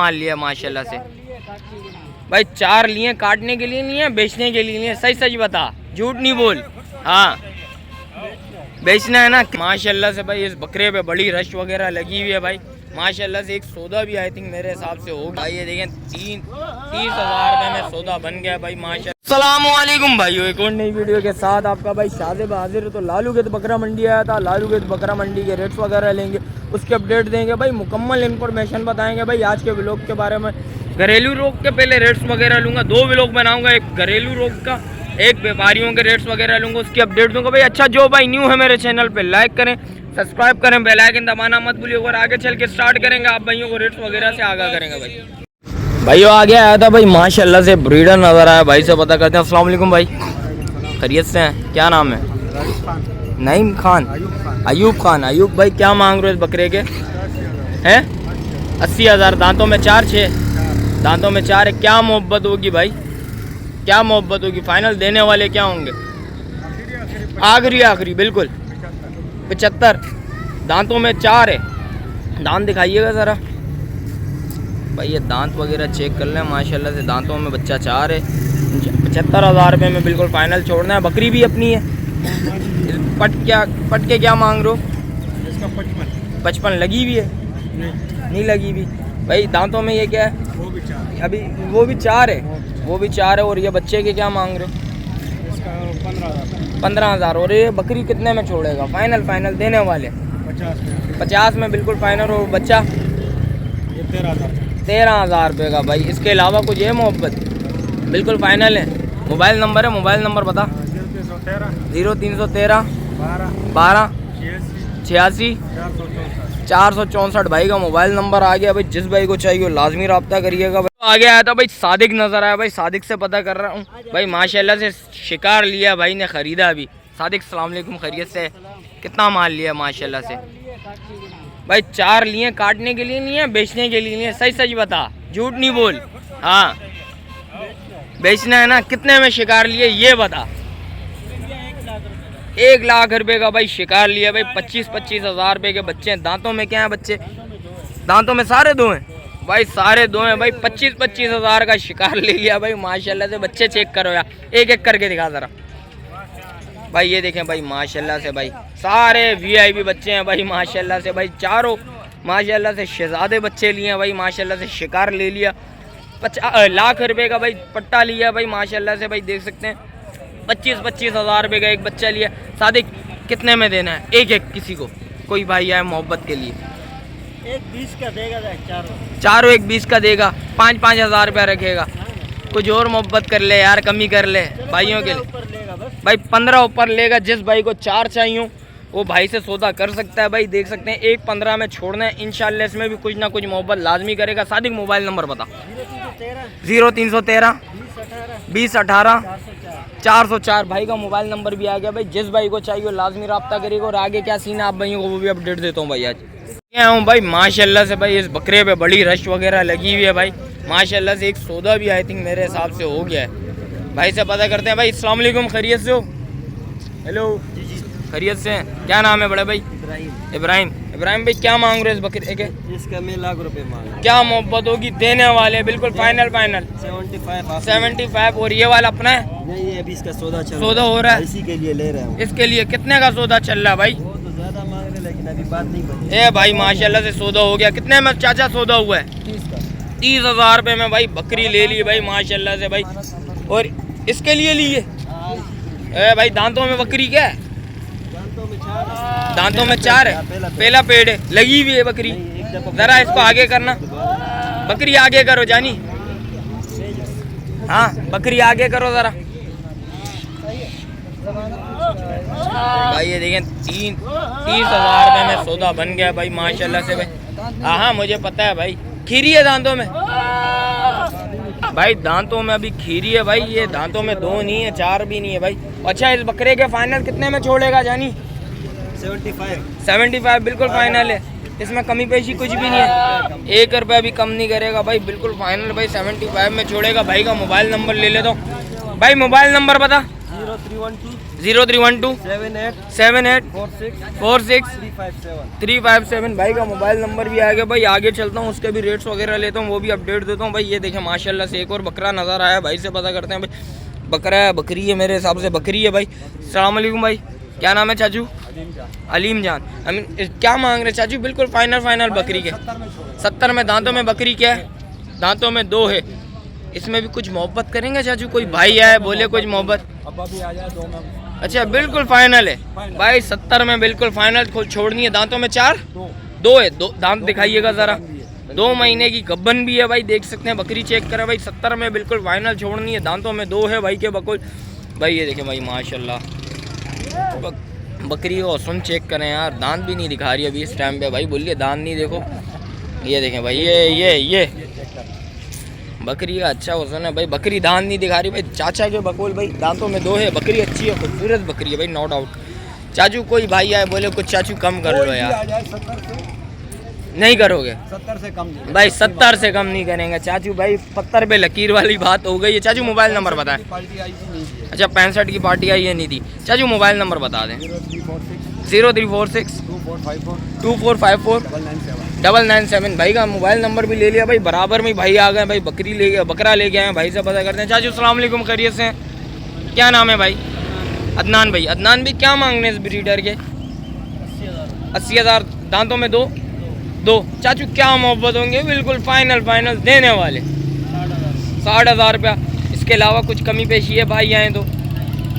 माल लिया माशाल्लाह से भाई। 4 लिए, काटने के लिए नहीं है, बेचने के लिए नहीं है। सही सच बता, झूठ नहीं बोल। हाँ बेचना है ना माशाल्लाह से भाई। इस बकरे पे बड़ी रश वगैरह लगी हुई है भाई माशाल्लाह से। एक सौदा भी आई थिंक मेरे हिसाब से होगा भाई। ये देखें 30,000 रुपये में सौदा बन गया भाई माशाल्लाह। अस्सलामुअलैकुम भाइयों, एक और नई वीडियो के साथ आपका भाई शादिब हाजिर है। तो लालू के बकरा मंडी आया था, लालू के बकरा मंडी के रेट्स वगैरह लेंगे, उसके अपडेट देंगे भाई, मुकम्मल इन्फॉर्मेशन बताएंगे भाई आज के व्लॉग के बारे में। घरेलू रोग के पहले रेट्स वगैरह लूँगा, 2 व्लॉग बनाऊँगा, एक घरेलू रोग का, एक व्यापारियों के रेट्स वगैरह लूँगा, उसकी अपडेट दूँगा भाई। अच्छा जो भाई न्यू है मेरे चैनल पर लाइक करें, सब्सक्राइब करें, बेल आइकन दबाना मत भूलिए। और आगे चल के स्टार्ट करेंगे, आप भाइयों को रेट्स वगैरह से आगाह करेंगे भाई। भाइयों आगे आया था भाई माशाल्लाह से ब्रीडर नज़र आया भाई से पता करते हैं। अस्सलाम वालेकुम भाई, खैरियत से हैं? क्या नाम है? नईम खान, अयूब खान। अयूब भाई क्या मांग रहे हो इस बकरे के? हैं 80,000। दांतों में 4-6 दांतों में 4 है। क्या मोहब्बत होगी भाई, क्या मोहब्बत होगी? फाइनल देने वाले क्या होंगे? आखिरी बिल्कुल 75। दांतों में 4 है। दांत दिखाइएगा ज़रा भाई, ये दांत वगैरह चेक कर लें माशाल्लाह से। दांतों में बच्चा 4 है। 75,000 रुपये में बिल्कुल फाइनल छोड़ना है। बकरी भी अपनी है। पट के क्या मांग रहे हो? इसका 55 लगी हुई है? नहीं लगी हुई भाई। दांतों में ये क्या है? वो भी 4 अभी वो भी 4 है, वो भी 4 है। और ये बच्चे के क्या मांग रहे हो? इसका 15,000। और ये बकरी कितने में छोड़ेगा? फाइनल देने वाले 50 में बिल्कुल फाइनल। और बच्चा 13,000 रुपये का भाई। इसके अलावा कुछ है मोहब्बत? बिल्कुल फाइनल है। मोबाइल नंबर है, मोबाइल नंबर बता। 0313 12 86 464 भाई का मोबाइल नंबर आ गया भाई। जिस भाई को चाहिए लाजमी रब्ता करिएगा भाई। आगे आया था भाई सादिक नज़र आया भाई, सादिक से पता कर रहा हूँ भाई माशाल्लाह से। शिकार लिया भाई ने, ख़रीदा भी। सादिक सलाम अलैकुम, खैरियत से? कितना माल लिया माशाल्लाह से भाई? 4 लिए, काटने के लिए नहीं है, बेचने के लिए नहीं है। सही सच बता, झूठ नहीं बोल। हाँ बेचना है ना। कितने में शिकार लिए ये बता? 1 लाख रुपए का भाई शिकार लिया भाई। 25,000 रुपये के बच्चे हैं। दांतों में क्या है बच्चे? दांतों में सारे 2 हैं भाई, सारे 2 हैं भाई। 25,000 का शिकार ले लिया भाई माशाल्लाह से। बच्चे चेक करो यार, एक करके दिखा ज़रा भाई। ये देखें भाई माशाल्लाह से भाई, सारे VIP बच्चे हैं भाई माशाल्लाह से भाई। चारों माशाल्लाह से शहजादे बच्चे लिए हैं भाई माशाल्लाह से। शिकार ले लिया। 50 लाख रुपए का भाई पट्टा लिया भाई माशाल्लाह से भाई। देख सकते हैं 25,000 रुपये का एक बच्चा लिया। सादिक कितने में देना है? एक किसी को, कोई भाई आए मोहब्बत के लिए? 1 20 का देगा। चारों 1 20 का देगा। 5-5 हज़ार रुपया रखेगा। कुछ और मोहब्बत कर ले यार, कमी कर ले भाइयों के लिए भाई। 15 ऊपर लेगा। जिस भाई को 4 चाहिए वो भाई से सौदा कर सकता है भाई। देख सकते हैं 1-15 में छोड़ना है इंशाल्लाह। इसमें भी कुछ ना कुछ मोहब्बत लाजमी करेगा। सादिक मोबाइल नंबर बता। 0313 20 18 404 भाई का मोबाइल नंबर भी आ गया भाई। जिस भाई को चाहिए लाजमी रब्ता करेगा। और आगे क्या सीन है आप भाइयों को वो भी अपडेट देता हूँ भाई। आज क्या हूँ भाई माशाल्लाह से भाई। इस बकरे पे बड़ी रश वगैरह लगी हुई है भाई माशाल्लाह से। एक सौदा भी आई थिंक मेरे हिसाब से हो गया है। भाई से पता करते हैं भाई। अस्सलाम वालेकुम, खैरियत से हो? हेलो, खैरियत से हैं? क्या नाम है बड़े भाई? इब्राहिम भाई क्या मांग रहे हो इस बकरे के? इसका मैं 1 लाख रुपए मांग। क्या मोहब्बत होगी? देने वाले बिल्कुल फाइनल 75। और ये वाला अपना है? नहीं, ये अभी इसका सौदा हो रहा है, इसी के लिए ले रहे हैं। इसके लिए कितने का सौदा चल रहा है भाई? वो तो ज्यादा मांग रहे लेकिन अभी बात नहीं बनी। ए भाई माशाल्लाह से सौदा हो गया। कितने में चाचा सौदा हुआ है? 30,000 रुपये में भाई बकरी ले ली भाई माशाल्लाह से भाई। और इसके लिए लिए ए भाई। दांतों में बकरी क्या है? दांतों में 4 है। पहला पेड़ है, लगी हुई है बकरी। जरा इसको आगे करना, बकरी आगे करो जानी। हाँ बकरी आगे करो जरा भाई। ये देखें 30,000 रुपये में सौदा बन गया भाई माशाल्लाह से भाई। हाँ मुझे पता है भाई। खीरी है दांतों में भाई, दांतों में अभी खीरी है भाई। ये दांतों में 2 नहीं है, 4 भी नहीं है भाई। अच्छा इस बकरे के फाइनल कितने में छोड़ेगा जानी? 75 बिल्कुल फाइनल है। इसमें कमी पेशी कुछ भी नहीं है। 1 रुपया भी कम नहीं करेगा भाई। बिल्कुल फाइनल भाई 75 में छोड़ेगा। भाई का मोबाइल नंबर ले लेता हूँ भाई। मोबाइल नंबर बता। 0312 0312 78 78 46 46 357। 357 भाई का मोबाइल नंबर भी आ गया भाई। आगे चलता हूँ, उसके भी रेट्स वगैरह लेता हूँ, वो भी अपडेट देता हूँ भाई। ये देखें माशाल्लाह से एक और बकरा नज़र आया, भाई से पता करते हैं भाई। बकरा है बकरी है, मेरे हिसाब से बकरी है भाई। अस्सलाम वालेकुम भाई, क्या नाम है चाचू? अलीम जान। क्या मांग रहे चाचू? बिल्कुल फाइनल बकरी के 70 में। दांतों में बकरी क्या है? दांतों में 2 है। इसमें भी कुछ मोहब्बत करेंगे चाचू? कोई भाई आए बोले कुछ मोहब्बत? अब्बा भी आ जाए 2 में। अच्छा बिल्कुल फाइनल है भाई, 70 में बिल्कुल फाइनल छोड़नी है। दांतों में 4 2 है। 2 दांत दिखाइएगा ज़रा। 2 महीने की गब्बन भी है भाई, देख सकते हैं। बकरी चेक करें भाई, 70 में बिल्कुल फाइनल छोड़नी है। दांतों में 2 है भाई के बकुल भाई। ये देखें भाई माशाल्लाह बकरी को सुन चेक करें यार, दांत भी नहीं दिखा रही अभी इस टाइम पे भाई। बोलिए दांत नहीं देखो। ये देखें भाई, ये बकरी का अच्छा वजन है भाई। बकरी दांत नहीं दिखा रही भाई। चाचा के बकुल भाई, दांतों में 2 है। बकरी अच्छी है, खूबसूरत बकरी है भाई, नो डाउट। चाचू कोई भाई आए बोले कुछ चाचू कम कर लो यार। 70 से नहीं करोगे 70 से कम भाई? 70 से कम नहीं करेंगे चाचू भाई। 70 पे लकीर वाली बात हो गई है। चाचू मोबाइल नंबर बताएं। पार्टी आई थी नहीं है। अच्छा 65 की पार्टी आई है नहीं थी। चाचू मोबाइल नंबर बता दें। 0346 2454 997 भाई का मोबाइल नंबर भी ले लिया भाई। बराबर में भाई आ गए भाई, बकरी ले गए, बकरा ले गए हैं भाई से पता करते हैं। चाचू अस्सलाम वालेकुम, खैरियत से हैं? क्या नाम है भाई? अदनान भाई। अदनान भी क्या मांग रहे हैं इस ब्रीडर के? 80,000। दांतों में 2 चाचू क्या मोहब्बत होंगे? बिल्कुल फाइनल देने वाले 60,000 रुपया। इसके अलावा कुछ कमी पेशी है भाई आए तो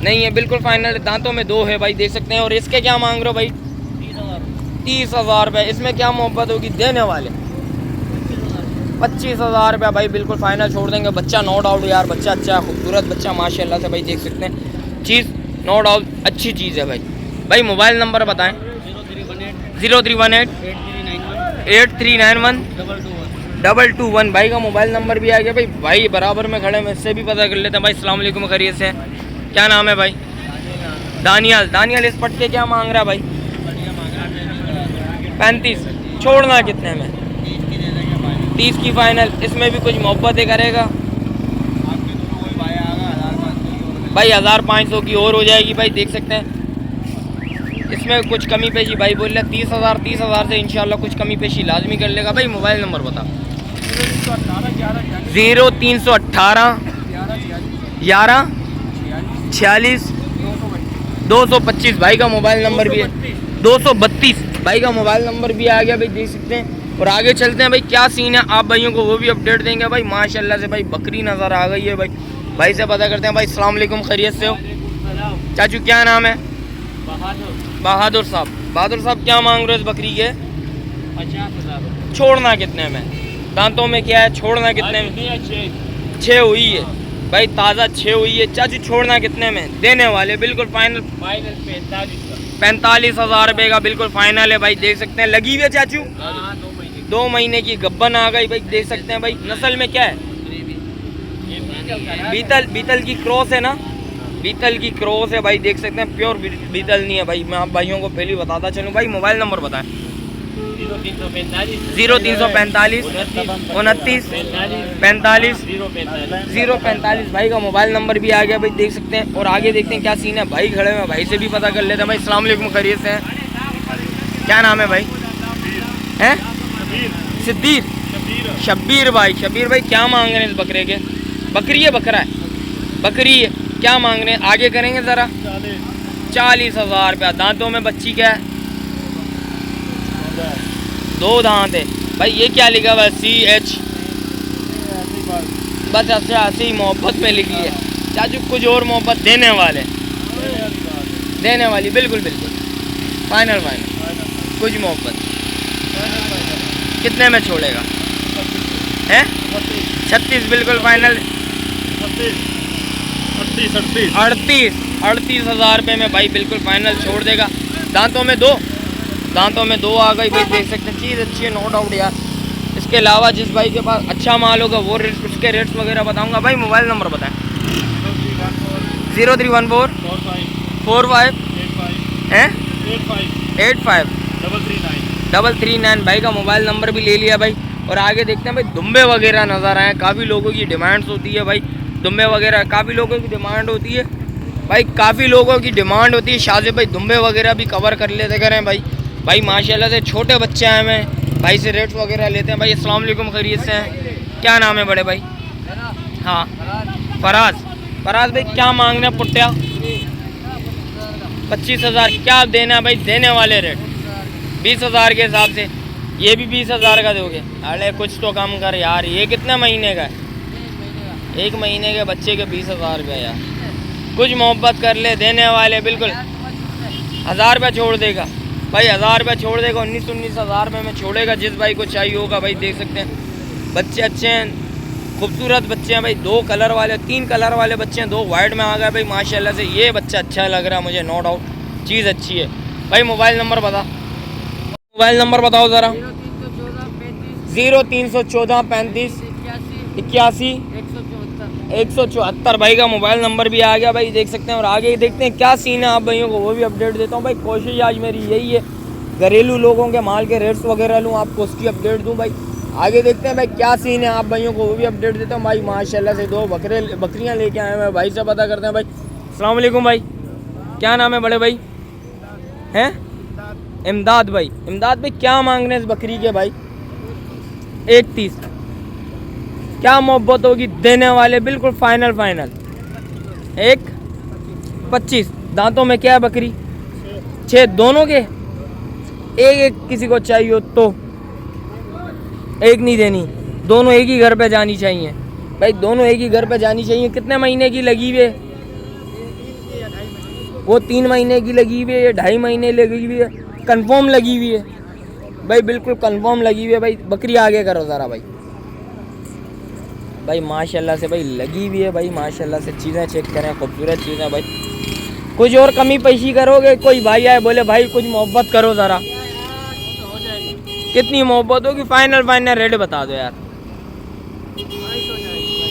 नहीं है? बिल्कुल फाइनल। दांतों में 2 है भाई, देख सकते हैं। और इसके क्या मांग रहे हो भाई? 30,000 रुपये। इसमें क्या मोहब्बत होगी? देने वाले 25,000 रुपया भाई, बिल्कुल फाइनल छोड़ देंगे। बच्चा नो डाउट यार, बच्चा अच्छा है, खूबसूरत बच्चा माशाल्लाह से भाई, देख सकते हैं। चीज़ नो डाउट अच्छी चीज़ है भाई। भाई मोबाइल नंबर बताएं। 0318 8391 221 भाई का मोबाइल नंबर भी आ गया भाई। भाई बराबर में खड़े हैं, इससे भी पता कर लेते हैं भाई। अस्सलाम वालेकुम, खैरियत से? क्या नाम है भाई? दानियाल। इस पट्टे क्या मांग रहा है भाई? 35। छोड़ना कितने में? 30 की फाइनल। इसमें भी कुछ मोहब्बत करेगा भाई? 1500 की और हो जाएगी भाई, देख सकते हैं। इसमें कुछ कमी पेशी भाई बोल रहे 30,000 से इंशाल्लाह कुछ कमी पेशी लाजमी कर लेगा भाई। मोबाइल नंबर बता। 0318 11 46 225 भाई का मोबाइल नंबर भी है। 232 भाई का मोबाइल नंबर भी आ गया भाई, देख सकते हैं। और आगे चलते हैं भाई, क्या सीन है आप भाइयों को वो भी अपडेट देंगे भाई। माशाल्लाह से भाई बकरी नज़र आ गई है भाई। भाई से पता करते हैं भाई। अस्सलाम वालेकुम, खैरियत से हो? चाचू क्या नाम है? बहादुर साहब क्या मांग रहे हो इस बकरी के? 50,000। छोड़ना कितने में? दांतों में क्या है? छोड़ना कितने में? 6 हुई है भाई, ताज़ा 6 हुई है। चाचू छोड़ना कितने में? देने वाले बिल्कुल फाइनल 45,000 रुपये का बिल्कुल फाइनल है भाई, देख सकते हैं। लगी हुई है चाचू? 2 महीने की गब्बन आ गई भाई, देख सकते हैं भाई। नस्ल में क्या है? बीतल की क्रॉस है ना? बीतल की क्रॉस है भाई, देख सकते हैं। प्योर बीतल नहीं है भाई। मैं आप भाइयों को पहले बताता चलूँ भाई। मोबाइल नंबर बताएं। 0345 29 45 045 भाई का मोबाइल नंबर भी आ गया भाई, देख सकते हैं। और आगे देखते हैं क्या सीन है। भाई खड़े हैं, भाई से भी पता कर लेते हैं भाई। अस्सलाम वालेकुम, खैरियत से हैं? क्या नाम है भाई? हैं? सिद्दीक शब्बीर भाई क्या मांग रहे हैं इस बकरे के? बकरी है बकरा है? बकरी है। क्या मांग रहे हैं? आगे करेंगे ज़रा। 40,000 रुपया। दांतों में बच्ची क्या है? 2 दांत है भाई। ये क्या लिखा हुआ है? CH बस अच्छा ऐसी मोहब्बत में लिखी है चाचू। कुछ और मोहब्बत देने वाली बिल्कुल फाइनल कुछ मोहब्बत कितने में छोड़ेगा? हैं? 36 बिल्कुल फाइनल। 38,000 रुपये में भाई बिल्कुल फाइनल छोड़ देगा। दांतों में 2 आ गई भाई, देख सकते हैं। चीज़ अच्छी है नो डाउट यार। इसके अलावा जिस भाई के पास अच्छा माल होगा वो उसके रेट्स वगैरह बताऊंगा भाई। मोबाइल नंबर बताएं। 0314 45 हैं 85 339 भाई का मोबाइल नंबर भी ले लिया भाई। और आगे देखते हैं भाई, दुम्बे वगैरह नज़र आए। काफ़ी लोगों की डिमांड्स होती है भाई, दुम्बे वगैरह काफ़ी लोगों की डिमांड होती है। भाई काफ़ी लोगों की डिमांड होती है, शाजिब भाई दुम्बे वगैरह भी कवर कर लेते करें भाई। भाई माशाल्लाह से छोटे बच्चे हैं, हमें भाई से रेट्स वगैरह लेते हैं। भाई अस्सलाम वालेकुम, खैरियत से हैं? क्या नाम है बड़े भाई? हाँ फराज। फराज भाई क्या मांग रहे हैं पुट्टिया? 25,000। क्या देना है भाई? देने वाले रेट 20,000 के हिसाब से। ये भी 20,000 का दोगे? अरे कुछ तो कम कर यार। ये कितने महीने का है? 1 महीने के बच्चे के 20,000 रुपये यार, कुछ मोहब्बत कर ले। देने वाले बिल्कुल 1,000 रुपये छोड़ देगा भाई, 1,000 रुपये छोड़ देगा। 19,000 रुपये में छोड़ेगा जिस भाई को चाहिए होगा। भाई देख सकते हैं बच्चे अच्छे हैं, खूबसूरत बच्चे हैं भाई। 2 कलर वाले, 3 कलर वाले बच्चे हैं, 2 वाइट में आ गए भाई माशाल्लाह से। ये बच्चा अच्छा लग रहा है मुझे, नो डाउट, चीज़ अच्छी है। भाई मोबाइल नंबर बता, मोबाइल नंबर बताओ ज़रा। 0314 35 81 174 भाई का मोबाइल नंबर भी आ गया भाई, देख सकते हैं। और आगे देखते हैं क्या सीन है, आप भाइयों को वो भी अपडेट देता हूँ भाई। कोशिश आज मेरी यही है घरेलू लोगों के माल के रेट्स वगैरह लूँ, आपको उसकी अपडेट दूँ भाई। आगे देखते हैं भाई क्या सीन है, आप भाइयों को वो भी अपडेट देता हूँ भाई। माशाल्लाह से 2 बकरियाँ लेके आए हैं भाई से, पता करते हैं भाई। अस्सलाम वालेकुम भाई, क्या नाम है बड़े भाई? हैं इमदाद भाई। इमदाद भाई क्या मांग रहे हैं इस बकरी के भाई? 1,30। क्या मोहब्बत होगी? देने वाले बिल्कुल फाइनल 1,25। दांतों में क्या है बकरी? 6 दोनों के। एक किसी को चाहिए हो तो एक नहीं देनी, दोनों एक ही घर पे जानी चाहिए भाई, दोनों एक ही घर पे जानी चाहिए। कितने महीने की लगी हुई है? वो 3 महीने की लगी हुई है, ये 2.5 महीने लगी हुई है, कंफर्म लगी हुई है भाई, बिल्कुल कंफर्म लगी हुई है भाई। बकरी आगे करो ज़रा भाई। भाई माशाल्लाह से भाई लगी हुई है भाई, माशाल्लाह से। चीज़ें चेक करें, खूबसूरत चीज़ें भाई। कुछ और कमी पेशी करोगे? कोई भाई आए बोले भाई कुछ मोहब्बत करो ज़रा, कितनी मोहब्बत होगी? फाइनल रेट बता दो यार।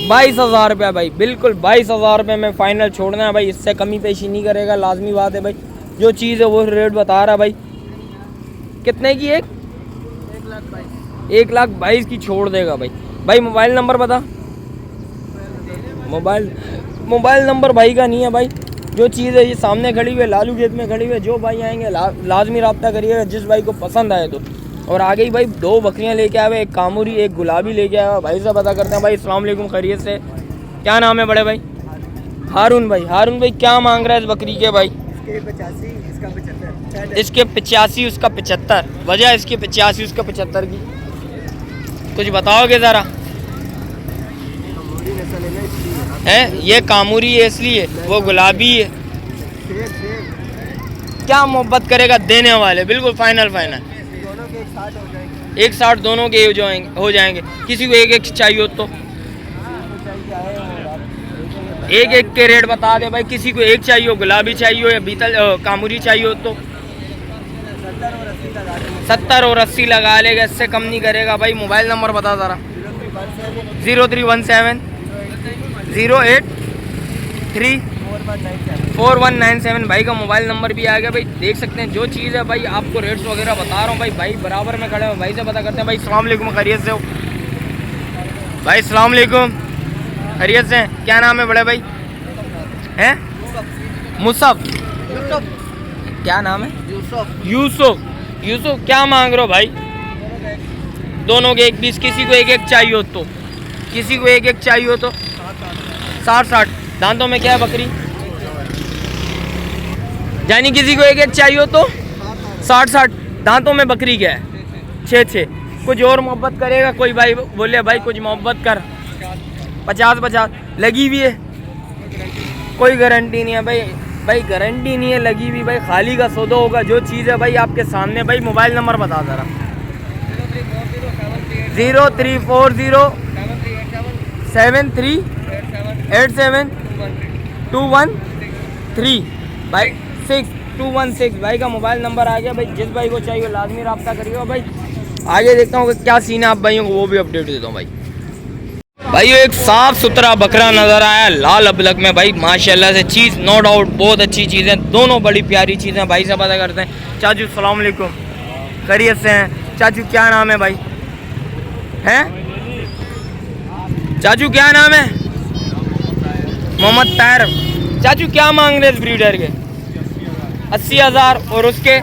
22,000 रुपया भाई, बिल्कुल 22,000 रुपये में फाइनल छोड़ना है भाई, इससे कमी पेशी नहीं करेगा, लाजमी बात है भाई। जो चीज़ है वो रेट बता रहा भाई। कितने की? 1,22,000 की छोड़ देगा भाई। भाई मोबाइल नंबर बता। मोबाइल नंबर भाई का नहीं है भाई। जो चीज़ है ये सामने खड़ी हुई है, लालू गेट में खड़ी हुई है। जो भाई आएंगे लाजमी रब्ता करिएगा, जिस भाई को पसंद आए तो। और आगे ही भाई 2 बकरियां लेके आए हुए, एक कामूरी एक गुलाबी लेके आया हुआ भाई से पता करते हैं भाई। अस्सलाम वालेकुम, खैरियत से? क्या नाम है बड़े भाई? हारून भाई। हारून भाई क्या मांग रहा है इस बकरी के भाई? इसके 85 उसका 75। वजह इसके 85 उसका 75 की कुछ बताओगे ज़रा? है ये कामूरी है इसलिए, वो गुलाबी है। क्या मोहब्बत करेगा? देने वाले बिल्कुल फाइनल 1,60 दोनों के हो जाएंगे। किसी को एक चाहिए हो तो एक के रेट बता दे भाई। किसी को एक चाहिए हो, गुलाबी चाहिए हो या बीतल कामूरी चाहिए हो तो 70 और 80 लगा लेगा, इससे कम नहीं करेगा भाई। मोबाइल नंबर बता ज़रा। 0317 083 4197 भाई का मोबाइल नंबर भी आ गया भाई। देख सकते हैं जो चीज़ है भाई, आपको रेट्स वगैरह बता रहा हूँ भाई। भाई बराबर में खड़े हो, भाई से पता करते हैं भाई। अस्सलाम वालेकुम, खैरियत से हो भाई? अस्सलाम वालेकुम, खैरियत से? क्या नाम है बड़े भाई? हैं मुसफ। क्या नाम है? यूसुफ। क्या मांग रहे हो भाई? दोनों के 1,20। किसी को एक चाहिए हो तो 60। दांतों में क्या है बकरी? यानी किसी को एक चाहिए हो तो 60। दांतों में बकरी क्या है? 6। कुछ और मोहब्बत करेगा? कोई भाई बोले भाई कुछ मोहब्बत कर, 50 लगी हुई है, कोई गारंटी नहीं है भाई। भाई गारंटी नहीं है लगी हुई भाई, खाली का सौदा होगा। जो चीज़ है भाई आपके सामने। भाई मोबाइल नंबर बता ज़रा। 0340 7387 213 भाई 6216 भाई का मोबाइल नंबर आ गया भाई। जिस भाई को चाहिए लाजमी रब्ता करिएगा भाई। आगे देखता हूँ कि क्या सीन है, आप भाइयों को वो भी अपडेट देता हूँ भाई। भाई एक साफ सुथरा बकरा नज़र आया लाल अबलक में भाई, माशाल्लाह से। चीज़ नो डाउट बहुत अच्छी चीज़ें, दोनों बड़ी प्यारी चीज़ें। भाई से पता करते हैं। चाचू सलाम वालेकुम, खैरियत से हैं? चाचू क्या नाम है भाई? हैं चाचू क्या नाम है? मोहम्मद ताहिर। चाचू क्या मांग रहे इस ब्रीडर के? 80,000 और उसके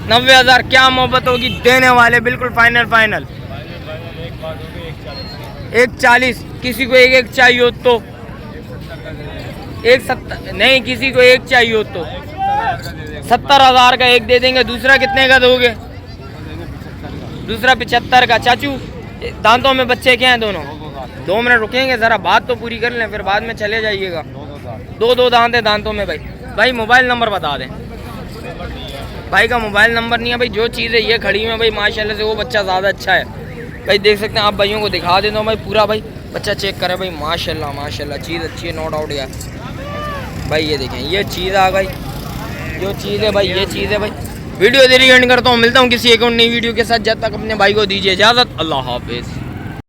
90,000। क्या मोहब्बत होगी, देने वाले बिल्कुल फाइनल फाइनल 140। किसी को एक चाहिए हो तो 170 नहीं, किसी को एक चाहिए हो तो 70,000 का एक दे देंगे। दूसरा कितने का दोगे? दूसरा 75 का। चाचू दांतों में बच्चे क्या हैं दोनों? 2 मिनट रुकेंगे, जरा बात तो पूरी कर लें, फिर बाद में चले जाइएगा। दो दांत है दांतों में भाई। भाई मोबाइल नंबर बता दें। भाई का मोबाइल नंबर नहीं है भाई। जो चीज़ है ये खड़ी में भाई माशाल्लाह से वो बच्चा ज़्यादा अच्छा है भाई। देख सकते हैं आप, भाइयों को दिखा देता हूँ भाई पूरा। भाई बच्चा चेक करें भाई, माशाल्लाह माशाल्लाह चीज़ अच्छी है, नो डाउट यार। भाई ये देखें, ये चीज़ आ गई, जो चीज़ है भाई ये चीज़ है भाई। वीडियो देरी एंड करता हूँ, मिलता हूँ किसी एक और नई वीडियो के साथ। जब तक अपने भाई को दीजिए इजाज़त, अल्लाह हाफिज़।